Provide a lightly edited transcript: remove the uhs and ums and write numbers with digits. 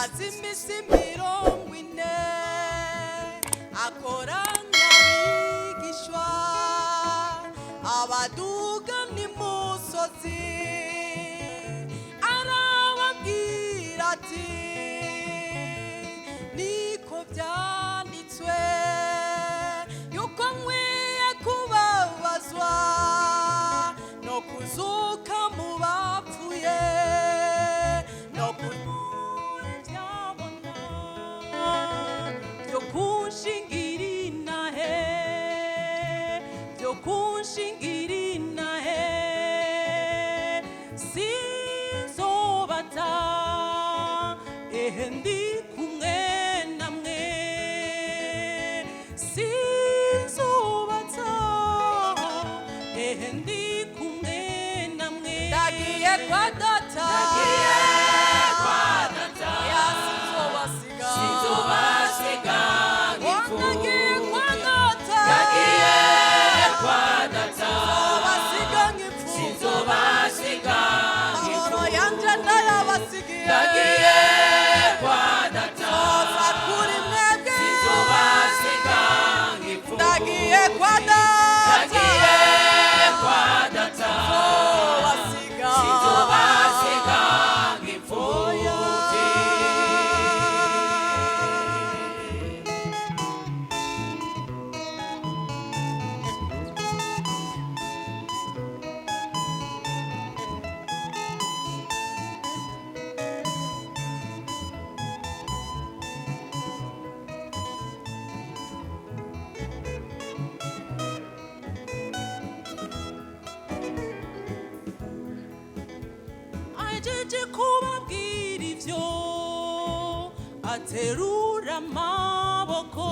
amaze imisi 40 akoranya abigishwa abaduga n'imusozi arababwira ati niko byanditswe yuko nkwiye kubabazwa no kuzuka mu bapfuye no kuzura ibyabona byo kunshingira inahe byo kunshingira inahe sinzobata ndi kumwe namwe sinzobata ndi kumwe namwe ndagiye kwa data sinzobasiga ndagiye kwa data sinzobasiga amahoro yanje ndayabasigiye ndagiye kwa data kuri mwebwe sinzobasiga ndagiye kwa data sinzobasiga ngipfuye ajeje kubabwira ivyo aterura amaboko